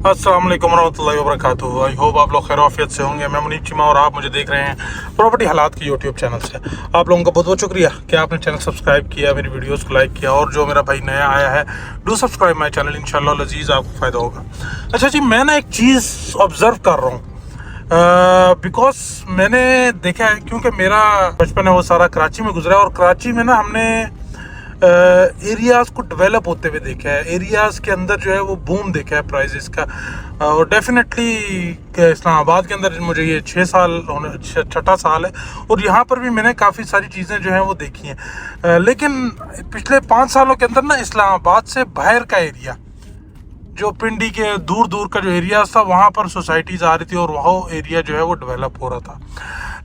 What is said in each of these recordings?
अस्सलाम वालेकुम रहमतुल्लाहि व बरकातुहू। आई होप आप लोग खैरियत से होंगे। मैं मुनीब चीमा और आप मुझे देख रहे हैं प्रॉपर्टी हालात की यूट्यूब चैनल से। आप लोगों का बहुत बहुत शुक्रिया कि आपने चैनल सब्सक्राइब किया, मेरी वीडियोस को लाइक किया, और जो मेरा भाई नया आया है डू सब्सक्राइब माई चैनल। इंशाल्लाह लजीज आपको फ़ायदा होगा। अच्छा जी, मैं ना एक चीज़ ऑब्ज़र्व कर रहा हूँ बिकॉज मैंने देखा है, क्योंकि मेरा बचपन है वो सारा कराची में गुजरा है, और कराची में ना हमने एरियाज़ को डेवलप होते हुए देखा है। एरियाज़ के अंदर जो है वो बूम देखा है प्राइजेस का। और डेफिनेटली इस्लामाबाद के अंदर मुझे ये 6 साल है, और यहाँ पर भी मैंने काफ़ी सारी चीज़ें जो हैं वो देखी हैं। लेकिन पिछले 5 सालों के अंदर ना इस्लामाबाद से बाहर का एरिया, जो पिंडी के दूर दूर का जो एरियाज था, वहाँ पर सोसाइटीज़ आ रही थी और वह एरिया जो है वो डेवलप हो रहा था।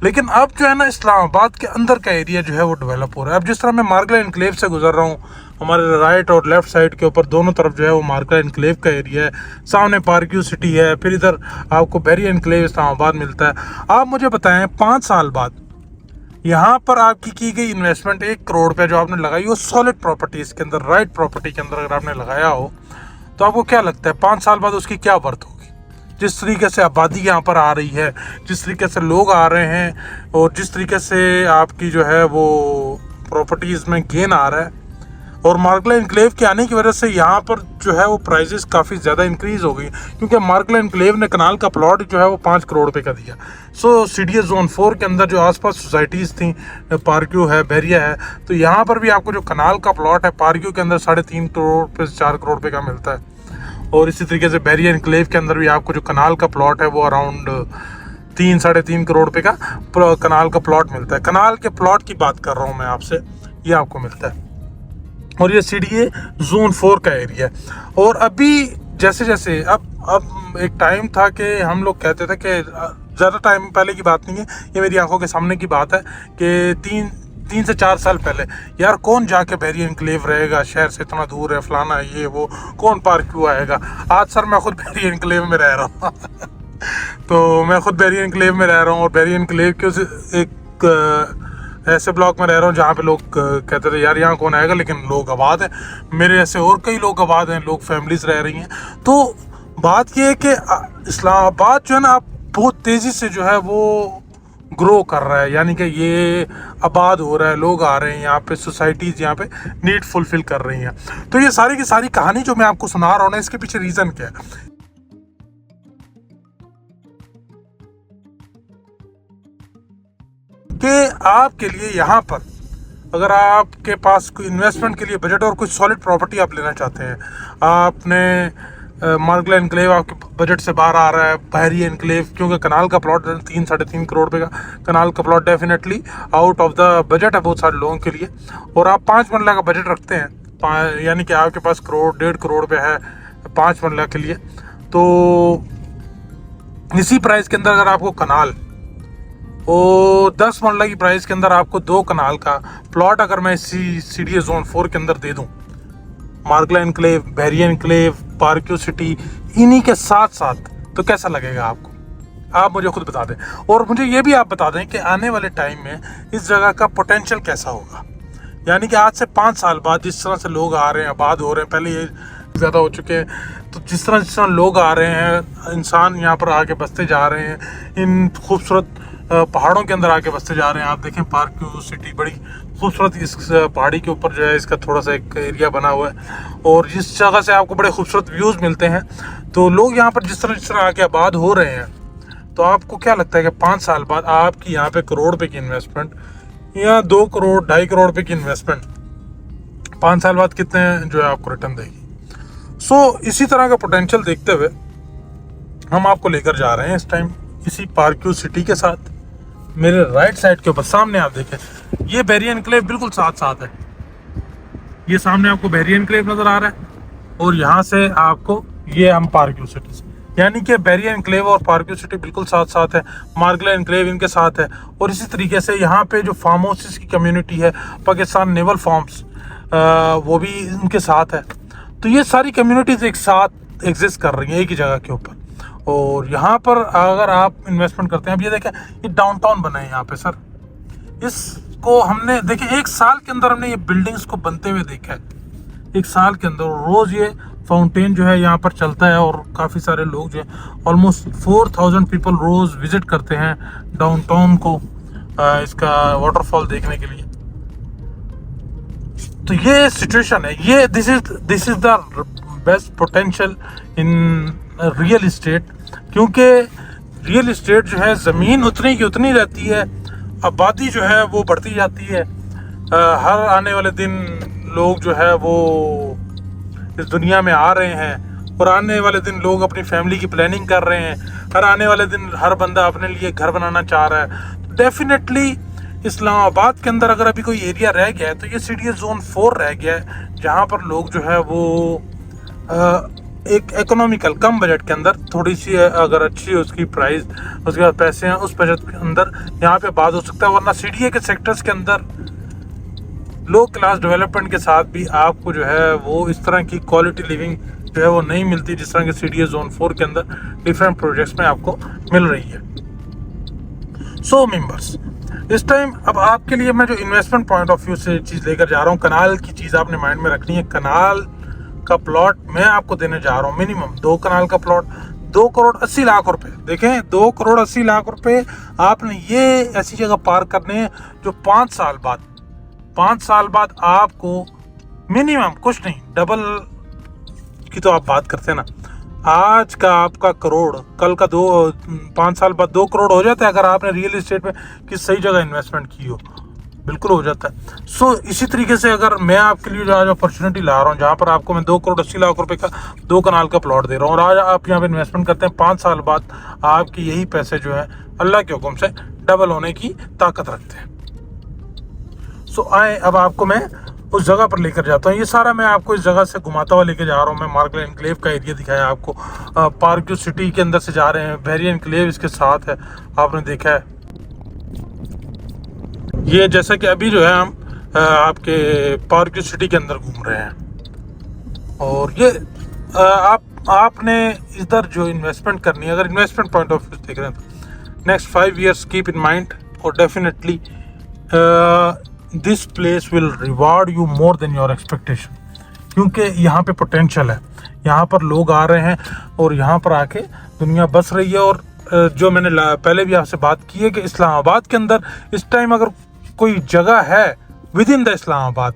लेकिन अब जो है ना इस्लामाबाद के अंदर का एरिया जो है वो डेवलप हो रहा है। अब जिस तरह मैं मार्गला इनक्लेव से गुजर रहा हूँ, हमारे राइट और लेफ़्ट साइड के ऊपर दोनों तरफ जो है वो मार्गला इनक्लेव का एरिया है, सामने पार्क्यू सिटी है, फिर इधर आपको बैरिया इनक्लेव इस्लामाबाद मिलता है। आप मुझे बताएं, 5 साल बाद यहाँ पर आपकी की गई इन्वेस्टमेंट 1 करोड़ रुपये जो आपने लगाई, वो सॉलिड प्रॉपर्टीज़ के अंदर, राइट प्रॉपर्टी के अंदर अगर आपने लगाया हो, तो आपको क्या लगता है 5 साल बाद उसकी क्या वर्थ होगी? जिस तरीके से आबादी यहाँ पर आ रही है, जिस तरीके से लोग आ रहे हैं, और जिस तरीके से आपकी जो है वो प्रॉपर्टीज़ में गेन आ रहा है, और मार्गला इनक्लेव के आने की वजह से यहाँ पर जो है वो प्राइजेस काफ़ी ज़्यादा इंक्रीज़ हो गई, क्योंकि मार्गला इनक्लेव ने कनाल का प्लॉट जो है वो 5 करोड़ रुपए का दिया। सो CDS Zone 4 के अंदर जो आसपास सोसाइटीज़ थी, पार्क्यू है, बैरिया है, तो यहाँ पर भी आपको जो कनाल का प्लॉट है पार्क्यू के अंदर 3.5 करोड़ रुपये से 4 करोड़ रुपये का मिलता है। और इसी तरीके से बैरिया इनक्लेव के अंदर भी आपको जो कनाल का प्लॉट है वो अराउंड 3-3.5 करोड़ रुपये का कनाल का प्लॉट मिलता है। कनाल के प्लॉट की बात कर रहा हूँ मैं आपसे, ये आपको मिलता है। और ये CDS Zone 4 का एरिया है। और अभी जैसे जैसे अब एक टाइम था कि हम लोग कहते थे कि ज़्यादा टाइम पहले की बात नहीं है, ये मेरी आंखों के सामने की बात है कि 3 से 4 साल पहले, यार कौन जाके बैरिया इनक्लेव रहेगा, शहर से इतना दूर है, फलाना ये वो, कौन पार्क्यू आएगा। आज सर मैं खुद बैरिया इनक्लेव में रह रहा हूँ तो मैं खुद बैरिया इनक्लेव में रह रहा हूँ, और बैरिया इनक्लेव के एक ऐसे ब्लॉक में रह रहा हूँ जहाँ पे लोग कहते थे यार यहाँ कौन आएगा, लेकिन लोग आबाद हैं। मेरे ऐसे और कई लोग आबाद हैं, लोग फैमिलीज रह रही हैं। तो बात ये है कि इस्लामाबाद जो है ना अब बहुत तेज़ी से जो है वो ग्रो कर रहा है, यानी कि ये आबाद हो रहा है, लोग आ रहे हैं यहाँ पे, सोसाइटीज़ यहाँ पे नीड फुलफिल कर रही हैं। तो ये सारी की सारी कहानी जो मैं आपको सुना रहा हूँ ना, इसके पीछे रीज़न क्या है कि आपके लिए यहाँ पर अगर आपके पास कोई इन्वेस्टमेंट के लिए बजट और कुछ सॉलिड प्रॉपर्टी आप लेना चाहते हैं, आपने मार्गला इनक्लेव आपके बजट से बाहर आ रहा है, बैरिया इनक्लेव क्योंकि कनाल का प्लॉट 3-3.5 करोड़ रुपए का कनाल का plot definitely out of the budget है बहुत सारे लोगों के लिए, और आप 5 मरला का बजट रखते हैं, यानी कि आपके पास 1.5 करोड़ रुपये है 5 मरला के लिए, तो इसी प्राइस के अंदर अगर आपको कनाल और 10 मरला की प्राइस के अंदर आपको 2 कनाल का प्लॉट अगर मैं CDS Zone 4 के अंदर दे दूं, Margalla Enclave, Bahria Enclave, Park View City इन्हीं के साथ साथ, तो कैसा लगेगा आपको? आप मुझे खुद बता दें, और मुझे ये भी आप बता दें कि आने वाले टाइम में इस जगह का पोटेंशियल कैसा होगा। यानी कि आज से 5 साल बाद जिस तरह से लोग आ रहे हैं, आबाद हो रहे हैं, पहले ये ज़्यादा हो चुके हैं, तो जिस तरह लोग आ रहे हैं, इंसान यहाँ पर आके बसते जा रहे हैं, इन खूबसूरत पहाड़ों के अंदर आके बसते जा रहे हैं। आप देखें पार्क्यू सिटी बड़ी खूबसूरत, इस पहाड़ी के ऊपर जो है इसका थोड़ा सा एक एरिया बना हुआ है, और जिस जगह से आपको बड़े खूबसूरत व्यूज़ मिलते हैं, तो लोग यहाँ पर जिस तरह आके आबाद हो रहे हैं, तो आपको क्या लगता है कि 5 साल बाद आपकी यहाँ पे करोड़ रुपये की इन्वेस्टमेंट या 2 करोड़ 2.5 करोड़ रुपये की इन्वेस्टमेंट 5 साल बाद कितने जो है आपको रिटर्न देगी? सो इसी तरह का पोटेंशियल देखते हुए हम आपको लेकर जा रहे हैं इस टाइम इसी पार्क्यू सिटी के साथ। मेरे राइट साइड के ऊपर सामने आप देखें, ये बैरिया इनक्लेव बिल्कुल साथ साथ है, ये सामने आपको बैरिया इनक्लेव नज़र आ रहा है, और यहाँ से आपको ये हम पार्क्यू सिटी से, यानी कि बैरिया इनक्लेव और पार्क्यू सिटी बिल्कुल साथ साथ है, मार्गला इनक्लेव इनके साथ है, और इसी तरीके से यहाँ पे जो फार्म हाउसेस की कम्युनिटी है, पाकिस्तान नेवल फार्म्स, वो भी इनके साथ है। तो ये सारी कम्युनिटीज़ एक साथ एग्जिस्ट कर रही हैं एक ही जगह के ऊपर, और यहाँ पर अगर आप इन्वेस्टमेंट करते हैं, अब ये देखें ये डाउनटाउन बना है यहाँ पे सर, इसको हमने देखे 1 साल के अंदर हमने ये बिल्डिंग्स को बनते हुए देखा है, 1 साल के अंदर रोज़ ये फाउंटेन जो है यहाँ पर चलता है और काफ़ी सारे लोग जो है ऑलमोस्ट 4000 पीपल रोज़ विजिट करते हैं डाउनटाउन को इसका वाटरफॉल देखने के लिए। तो ये सिचुएशन है, ये this is the best potential in real estate, क्योंकि रियल इस्टेट जो है ज़मीन उतनी की उतनी रहती है, आबादी जो है वो बढ़ती जाती है। हर आने वाले दिन लोग जो है वो इस दुनिया में आ रहे हैं और आने वाले दिन लोग अपनी फैमिली की प्लानिंग कर रहे हैं। हर आने वाले दिन हर बंदा अपने लिए घर बनाना चाह रहा है। डेफिनेटली इस्लामाबाद के अंदर अगर अभी कोई एरिया रह गया है तो ये CDA Zone 4 रह गया है, जहाँ पर लोग जो है वो एक इकोनॉमिकल कम बजट के अंदर थोड़ी सी अगर अच्छी उसकी प्राइस उसके बाद पैसे हैं उस बजट के अंदर यहाँ पे बात हो सकता है। वरना CDA के सेक्टर्स के अंदर लो क्लास डेवलपमेंट के साथ भी आपको जो है वो इस तरह की क्वालिटी लिविंग जो है वो नहीं मिलती जिस तरह के CDA Zone 4 के अंदर डिफरेंट प्रोजेक्ट्स में आपको मिल रही है। सो मेंबर्स, इस टाइम अब आपके लिए मैं जो इन्वेस्टमेंट पॉइंट ऑफ व्यू से चीज़ लेकर जा रहा हूँ, कनाल की चीज़ आपने माइंड में रखनी है। कनाल का प्लॉट मैं आपको देने जा रहा हूँ, मिनिमम 2 कनाल का प्लॉट 2 करोड़ 80 लाख रुपए। देखें, 2 करोड़ 80 लाख रुपए आपने ये ऐसी जगह पार करने हैं जो 5 साल बाद आपको मिनिमम कुछ नहीं, डबल की तो आप बात करते हैं ना, आज का आपका करोड़ कल का 5 साल बाद 2 करोड़ हो जाता है अगर आपने रियल इस्टेट में किसी सही जगह इन्वेस्टमेंट की हो, बिल्कुल हो जाता है। सो इसी तरीके से अगर मैं आपके लिए जो आज अपॉर्चुनिटी ला रहा हूँ, जहाँ पर आपको मैं 2 करोड़ 80 लाख रुपए का 2 कनाल का प्लॉट दे रहा हूँ और आज आप यहाँ पे इन्वेस्टमेंट करते हैं, 5 साल बाद आपके यही पैसे जो है अल्लाह के हुक्म से डबल होने की ताकत रखते हैं। सो आए, अब आपको मैं उस जगह पर लेकर जाता हूँ। ये सारा मैं आपको इस जगह से घुमाता हुआ लेकर जा रहा हूँ। मैं मार्गले एनक्लेव का एरिया दिखाया आपको, पार्क सिटी के अंदर से जा रहे हैं, वेरी एनक्लेव इसके साथ है, आपने देखा है। ये जैसा कि अभी जो है हम आपके पार्क सिटी के अंदर घूम रहे हैं और ये आपने इधर जो इन्वेस्टमेंट करनी है, अगर इन्वेस्टमेंट पॉइंट ऑफ व्यू देख रहे हैं तो next 5 years keep in mind और definitely this place will reward you more than your expectation, क्योंकि यहाँ पे पोटेंशियल है, यहाँ पर लोग आ रहे हैं और यहाँ पर आके दुनिया बस रही है। और जो मैंने पहले भी आपसे बात की है कि इस्लामाबाद के अंदर इस टाइम अगर कोई जगह है विद इन द इस्लामाबाद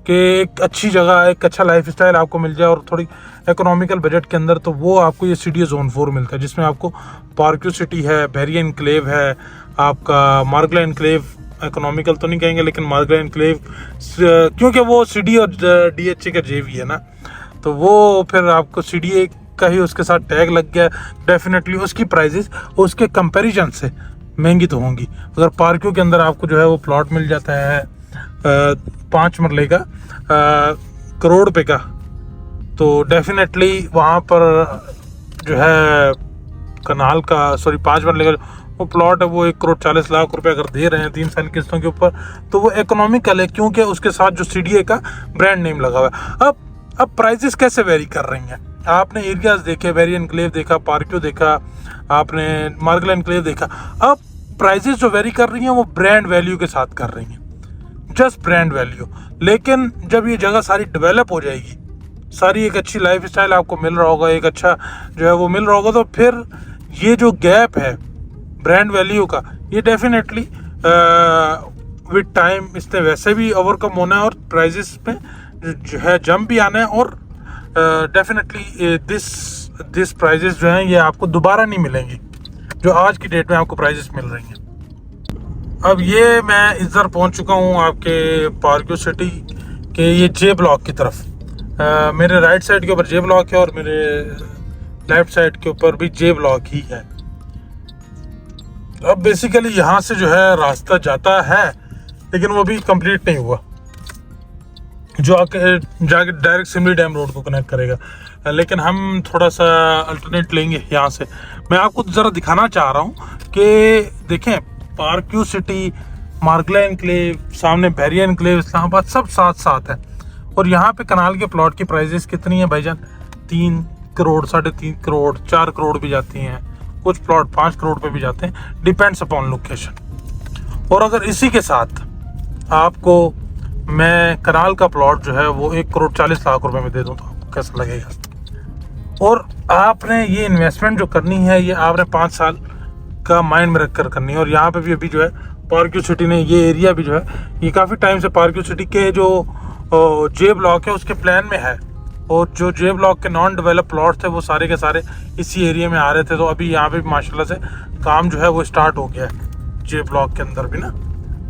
कि एक अच्छी जगह, एक अच्छा लाइफ स्टाइल आपको मिल जाए और थोड़ी इकोनॉमिकल बजट के अंदर, तो वो आपको ये CDA Zone 4 मिलता है, जिसमें आपको पार्क सिटी है, बेरिया एनक्लेव है, आपका मार्गला एनक्लेव, इकोनॉमिकल तो नहीं कहेंगे लेकिन मार्गला एनक्लेव, क्योंकि वो CD और DHA का JV है ना, तो वो फिर आपको CDA का ही उसके साथ टैग लग गया। डेफिनेटली उसकी प्राइजेस उसके कंपैरिजन से महंगी तो होंगी। अगर पार्कों के अंदर आपको जो है वो प्लॉट मिल जाता है 5 मरले का करोड़ रुपए का, तो डेफिनेटली वहाँ पर जो है कनाल का 5 मरले का वो प्लॉट है वो 1 करोड़ 40 लाख रुपए अगर दे रहे हैं 3 साल किस्तों के ऊपर, तो वो इकोनॉमिकल है, क्योंकि उसके साथ जो CDA का ब्रांड नेम लगा हुआ है। अब प्राइजेस कैसे वेरी कर रही हैं, आपने एरियाज देखे, वेरी एनक्लेव देखा, पार्क्यू देखा, आपने मार्गला एनक्लेव देखा। अब प्राइजेस जो वेरी कर रही हैं वो ब्रांड वैल्यू के साथ कर रही हैं, जस्ट ब्रांड वैल्यू। लेकिन जब ये जगह सारी डेवलप हो जाएगी, सारी एक अच्छी लाइफ स्टाइल आपको मिल रहा होगा, एक अच्छा जो है वो मिल रहा होगा, तो फिर ये जो गैप है ब्रांड वैल्यू का, ये डेफिनेटली विद टाइम इसने वैसे भी ओवरकम होना है और प्राइजेस में जो है जंप भी आना है। और डेफिनेटली दिस प्राइजेस जो हैं ये आपको दोबारा नहीं मिलेंगी जो आज की डेट में आपको प्राइजेस मिल रही हैं। अब ये मैं इधर पहुंच चुका हूं आपके पार्क्यू सिटी के ये J ब्लॉक की तरफ। मेरे राइट साइड के ऊपर J ब्लॉक है और मेरे लेफ्ट साइड के ऊपर भी J ब्लॉक ही है। अब बेसिकली यहाँ से जो है रास्ता जाता है लेकिन वो भी कंप्लीट नहीं हुआ, जो जाके डायरेक्ट सिमली डैम रोड को कनेक्ट करेगा, लेकिन हम थोड़ा सा अल्टरनेट लेंगे यहाँ से। मैं आपको ज़रा दिखाना चाह रहा हूँ कि देखें, पार्क्यू सिटी, मार्गला एनक्लेव, सामने बेरिया एनक्लेव, इस्लामाबाद सब साथ साथ है। और यहाँ पे कनाल के प्लॉट की प्राइजेस कितनी है भाईजान? 3 करोड़, 3.5 करोड़, 4 करोड़ भी जाती हैं, कुछ प्लॉट 5 करोड़ पे भी जाते हैं, डिपेंड्स अपॉन लोकेशन। और अगर इसी के साथ आपको मैं कनाल का प्लॉट जो है वो 1 करोड़ 40 लाख रुपए में दे दूँ तो कैसा लगेगा। और आपने ये इन्वेस्टमेंट जो करनी है ये आपने 5 साल का माइंड में रख कर करनी है। और यहाँ पे भी अभी जो है पार्क्यू सिटी ने ये एरिया भी जो है ये काफ़ी टाइम से पार्क्यू सिटी के जो जे ब्लॉक है उसके प्लान में है। और जो जे ब्लॉक के नॉन डेवलप प्लॉट थे वो सारे के सारे इसी एरिया में आ रहे थे। तो अभी यहाँ पे भी माशाल्लाह से काम जो है वो स्टार्ट हो गया है जे ब्लॉक के अंदर भी ना,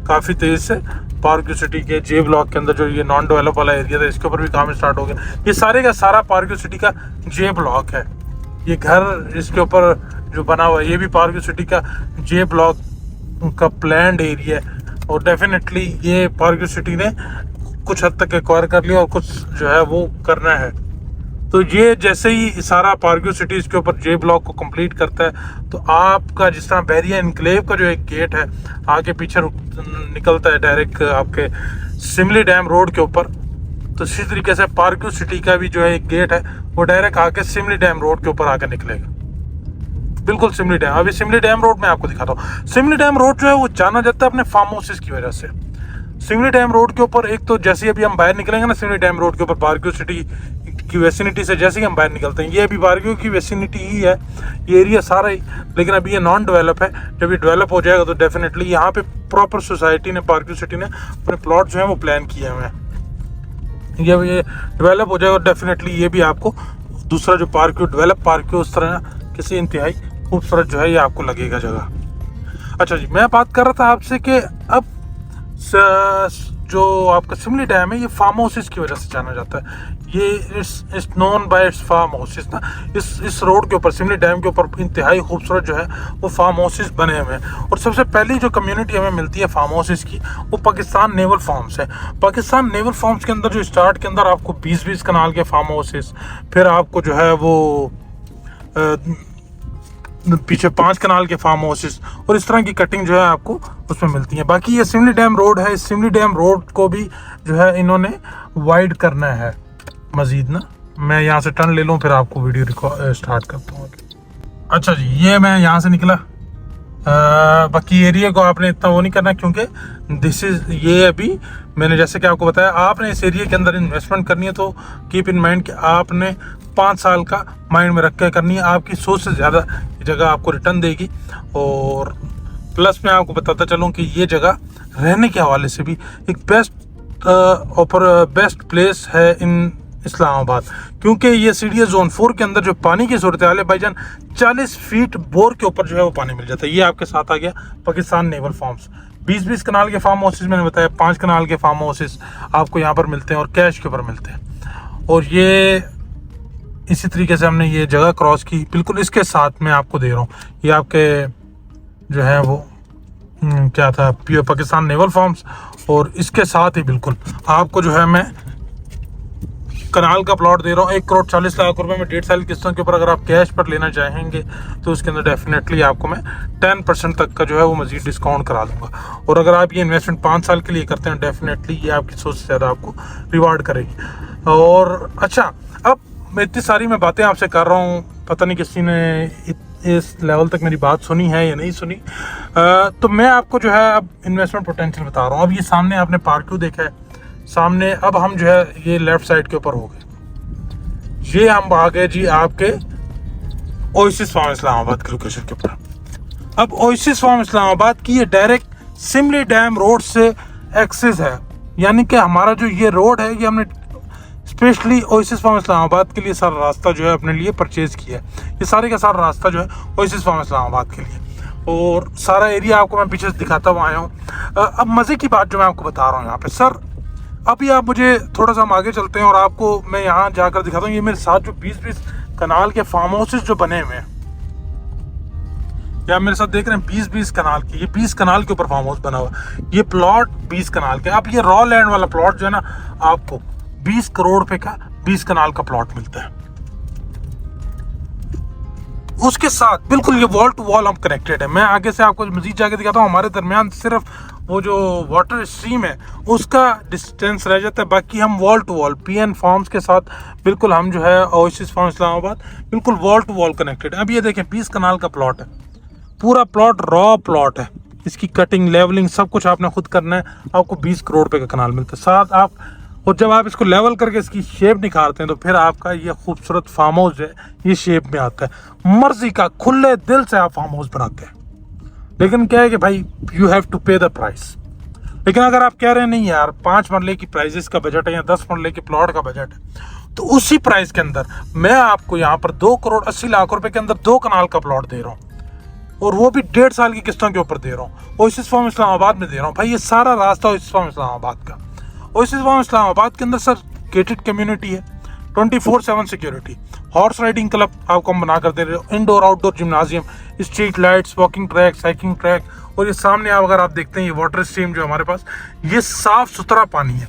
काफ़ी तेज़ से। पार्क्यू सिटी के जे ब्लॉक के अंदर जो ये नॉन डेवलप वाला एरिया था इसके ऊपर भी काम स्टार्ट हो गया। ये सारे का सारा पार्क्यू सिटी का जे ब्लॉक है। ये घर इसके ऊपर जो बना हुआ है ये भी पार्क्यू सिटी का जे ब्लॉक का प्लैंड एरिया है। और डेफिनेटली ये पार्क्यू सिटी ने कुछ हद तक एक्वायर कर लिया और कुछ जो है वो करना है। तो ये जैसे ही सारा पार्क्यू सिटी इसके ऊपर जे ब्लॉक को कंप्लीट करता है तो आपका जिस तरह बहरिया इनक्लेव का जो एक गेट है आगे पीछे निकलता है डायरेक्ट आपके सिमली डैम रोड के ऊपर, तो इसी तरीके से पार्क्यू सिटी का भी जो है एक गेट है वो डायरेक्ट आके सिमली डैम रोड के ऊपर आके निकलेगा। बिल्कुल सिमली डैम, अभी सिमली डैम रोड में आपको दिखाता हूँ। सिमली डैम रोड जो है वो जाना जाता है अपने फार्म हाउसेस की वजह से। सिमली डैम रोड के ऊपर एक तो जैसे ही अभी हम बाहर निकलेंगे ना सिमली डैम रोड के ऊपर पार्क्यू सिटी की वेसिनिटी से जैसे ही हम बाहर निकलते हैं, ये अभी पार्क्यू की वेसिनिटी ही है ये एरिया सारा ही, लेकिन अभी ये नॉन डेवलप है। जब ये डेवलप हो जाएगा तो डेफिनेटली यहाँ पे प्रॉपर सोसाइटी ने पार्क्यू सिटी ने अपने प्लॉट जो है वो प्लान किए हुए हैं। ये डेवलप हो जाएगा डेफिनेटली ये भी आपको दूसरा जो पार्क्यू डेवलप पार्क्यू उस तरह किसी इंतहाई खूबसूरत जो है ये आपको लगेगा जगह। अच्छा जी, मैं बात कर रहा था आपसे कि अब जो आपका सिमली डैम है ये फार्म हाउसेस की वजह से जाना जाता है। ये is known by its farm houses ना, इस रोड के ऊपर सिमली डैम के ऊपर इंतहाई खूबसूरत जो है वो फार्म हाउसेस बने हुए हैं। और सबसे पहली जो कम्युनिटी हमें मिलती है फार्म हाउसेस की वो पाकिस्तान नेवल फार्म्स है। पाकिस्तान नेवल फार्म्स के अंदर जो स्टार्ट के अंदर आपको 20-20 कनाल के फार्म हाउसेस, फिर आपको जो है वो पीछे 5 कनाल के फार्म हाउसेस और इस तरह की कटिंग जो है आपको उसमें मिलती है। बाकी ये सिमली डैम रोड है, इस सिमली डैम रोड को भी जो है इन्होंने वाइड करना है मजीद ना। मैं यहाँ से टर्न ले लूँ फिर आपको वीडियो स्टार्ट करता हूँ। अच्छा जी, ये मैं यहाँ से निकला। बाकी एरिया को आपने इतना वो नहीं करना क्योंकि ये अभी मैंने जैसे कि आपको बताया आपने इस एरिया के अंदर इन्वेस्टमेंट करनी है तो कीप इन माइंड कि आपने 5 साल का माइंड में रख कर करनी है। आपकी सोच से ज़्यादा जगह आपको रिटर्न देगी। और प्लस मैं आपको बताता चलूँ कि ये जगह रहने के हवाले से भी एक बेस्ट प्लेस है इन इस्लामाबाद, क्योंकि ये सीडीए जोन 4 के अंदर जो पानी की सूरत हाल है भाईजान 40 फीट बोर के ऊपर जो है वो पानी मिल जाता है। ये आपके साथ आ गया पाकिस्तान नेवल फार्म्स। 20-20 कनाल के फार्म हाउसेस मैंने बताया, 5 कनाल के फार्म हाउसेस आपको यहाँ पर मिलते हैं और कैश के ऊपर मिलते हैं। और ये इसी तरीके से हमने ये जगह क्रॉस की, बिल्कुल इसके साथ मैं आपको दे रहा हूँ। ये आपके जो है वो क्या था पाकिस्तान नेवल फार्म्स और इसके साथ ही बिल्कुल आपको जो है मैं कनाल का प्लॉट दे रहा हूँ 1 करोड़ 40 लाख रुपए में 1.5 साल किस्तों के ऊपर। अगर आप कैश पर लेना चाहेंगे तो उसके अंदर डेफिनेटली आपको मैं 10% तक का जो है वो मजीद डिस्काउंट करा दूंगा। और अगर आप ये इन्वेस्टमेंट 5 साल के लिए करते हैं डेफिनेटली ये आपकी सोच से ज़्यादा आपको रिवार्ड करेगी। और अच्छा, अब मैं इतनी सारी मैं बातें आपसे कर रहा हूँ, पता नहीं किसी ने इस लेवल तक मेरी बात सुनी है या नहीं सुनी। तो मैं आपको जो है अब इन्वेस्टमेंट पोटेंशियल बता रहा हूँ। अब ये सामने आपने पार्क्यू देखा है सामने, अब हम जो है ये लेफ्ट साइड के ऊपर हो गए। ये हम आ गए जी आपके ओएसिस फार्म इस्लामाबाद के लोकेशन के ऊपर। अब ओएसिस फार्म इस्लामाबाद की ये डायरेक्ट सिमली डैम रोड से एक्सेस है, यानी कि हमारा जो ये रोड है ये हमने स्पेशली ओएसिस फार्म इस्लामाबाद के लिए सारा रास्ता जो है अपने लिए परचेज किया है। ये सारे का सारा रास्ता जो है ओएसिस फार्म इस्लामाबाद के लिए और सारा एरिया आपको मैं पीछे से दिखाता हुआ आया हूँ। अब मज़े की बात जो मैं आपको बता रहा हूँ यहाँ पे सर, अभी आप मुझे थोड़ा सा हम आगे चलते हैं और आपको मैं यहाँ जाकर दिखाता हूँ। ये मेरे साथ जो 20-20 कनाल के फार्म हाउसेस जो बने हुए हैं, या मेरे साथ देख रहे हैं 20-20 कनाल के, ये 20 कनाल के ऊपर फार्म हाउस बना हुआ। ये प्लॉट 20 कनाल के। अब ये रॉ लैंड वाला प्लॉट जो है ना आपको 20 करोड़ रुपए का 20 कनाल का प्लॉट मिलता है। उसके साथ बिल्कुल ये वॉल टू वॉल हम कनेक्टेड है। मैं आगे से आपको मजीद जाके दिखाता हूँ। हमारे दरमियान सिर्फ वो जो वाटर स्ट्रीम है उसका डिस्टेंस रह जाता है, बाकी हम वॉल टू वॉल पीएन फार्म्स के साथ बिल्कुल हम जो है ओएसिस फार्म इस्लामाबाद बिल्कुल वॉल टू वॉल कनेक्टेड है। अब ये देखें 20 कनाल का प्लॉट है, पूरा प्लॉट रॉ प्लॉट है। इसकी कटिंग लेवलिंग सब कुछ आपने खुद करना है। आपको 20 करोड़ रुपए का कनाल मिलता है। साथ आप और जब आप इसको लेवल करके इसकी शेप निखारते हैं तो फिर आपका ये खूबसूरत फार्म हाउस है ये शेप में आता है। मर्जी का खुले दिल से आप फार्म हाउस बनाते हैं, लेकिन क्या है कि भाई यू हैव टू पे द प्राइस। लेकिन अगर आप कह रहे हैं नहीं यार 5 मरले की प्राइजेस का बजट है या 10 मरले के प्लॉट का बजट है, तो उसी प्राइस के अंदर मैं आपको यहाँ पर 2,80,00,000 रुपए के अंदर 2 कनाल का प्लॉट दे रहा हूँ, और वो भी 1.5 साल की किस्तों के ऊपर दे रहा हूँ। ओएसिस फार्म इस्लामाबाद में दे रहा हूँ भाई। ये सारा रास्ता ओएसिस फार्म इस्लामाबाद का। ओएसिस फार्म इस्लामाबाद के अंदर सर गेटेड कम्युनिटी है, 24/7 सिक्योरिटी, हॉर्स राइडिंग क्लब आपको हम बना कर दे रहे हो, indoor outdoor gymnasium, street lights, walking track, cycling track, और ये सामने आप अगर आप देखते हैं ये वाटर स्ट्रीम जो हमारे पास, ये साफ सुथरा पानी है।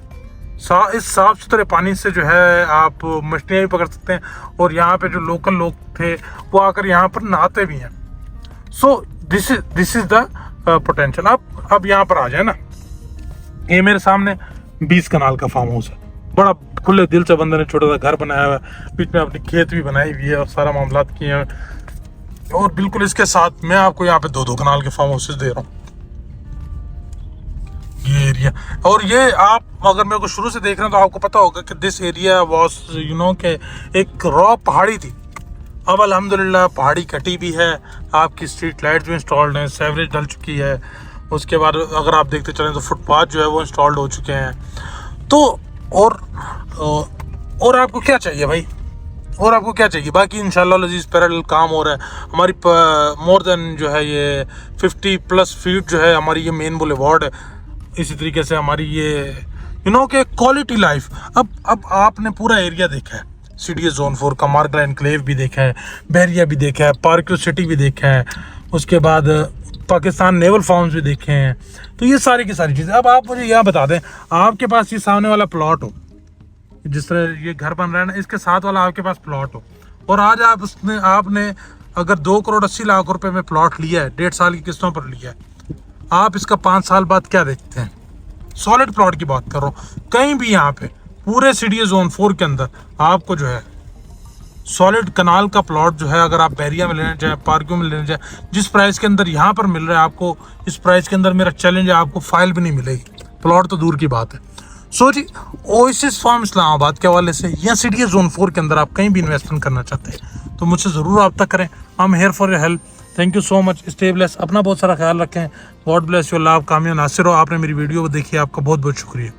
इस साफ सुथरे पानी से जो है आप मछलियाँ भी पकड़ सकते हैं, और यहाँ पे जो लोकल लोग थे वो आकर यहाँ पर नहाते भी हैं। So this is the potential. अब यहाँ पर आ जाए ना, ये मेरे सामने 20 कनाल का फार्म हाउस है, बड़ा खुले दिल से बंदे ने छोटा सा घर बनाया हुआ है, बीच में अपनी खेत भी बनाई हुई है और सारा मामलात किए हैं, और बिल्कुल इसके साथ मैं आपको यहाँ पे 2-2 कनाल के फार्म हाउसेस दे रहा हूँ। ये एरिया, और ये आप अगर मेरे को शुरू से देख रहे हैं तो आपको पता होगा कि दिस एरिया वाज के एक रॉ पहाड़ी थी। अब अल्हम्दुलिल्लाह पहाड़ी कटी भी है, आपकी स्ट्रीट लाइट्स भी इंस्टॉल्ड हैं, सेवरेज डल चुकी है, उसके बाद अगर आप देखते चलें तो फुटपाथ जो है वो इंस्टॉल्ड हो चुके हैं। तो और आपको क्या चाहिए भाई, और आपको क्या चाहिए? बाकी इंशाल्लाह लजीज पैरेलल काम हो रहा है हमारी मोर देन जो है ये 50+ फीट जो है हमारी ये मेन बुलेवार्ड है। इसी तरीके से हमारी ये के क्वालिटी लाइफ। अब आपने पूरा एरिया देखा है, CDA Zone 4 का मार्गला एनक्लेव भी देखा है, बहरिया भी देखा है, पार्क्यू सिटी भी देखा है, उसके बाद पाकिस्तान नेवल फार्म्स भी देखे हैं। तो ये सारी की सारी चीज़ें। अब आप मुझे यह बता दें, आपके पास ये सामने वाला प्लॉट हो, जिस तरह ये घर बन रहा है ना, इसके साथ वाला आपके पास प्लॉट हो, और आज आपने अगर 2,80,00,000 रुपए में प्लॉट लिया है, 1.5 साल की किस्तों पर लिया है, आप इसका 5 साल बाद क्या देखते हैं? सॉलिड प्लॉट की बात कर रहा हूँ। कहीं भी यहाँ पे पूरे CDA Zone 4 के अंदर आपको जो है सॉलिड कनाल का प्लॉट जो है, अगर आप बहरिया में लेना चाहें, पार्क्यू में लेना चाहें, जिस प्राइस के अंदर यहाँ पर मिल रहा है आपको, इस प्राइस के अंदर मेरा चैलेंज है आपको फाइल भी नहीं मिलेगी, प्लॉट तो दूर की बात है। सो जी, ओएसिस फार्म इस्लामाबाद के हवाले से या CDA Zone 4 के अंदर आप कहीं भी इन्वेस्टमेंट करना चाहते हैं तो मुझसे ज़रूर रब्ता करें। I am here for your help. Thank you so much. Stay bless, अपना बहुत सारा ख्याल रखें। God bless you. अल्लाह आप कामयाब नासिर हो। आपने मेरी वीडियो को देखी, आपका बहुत बहुत शुक्रिया।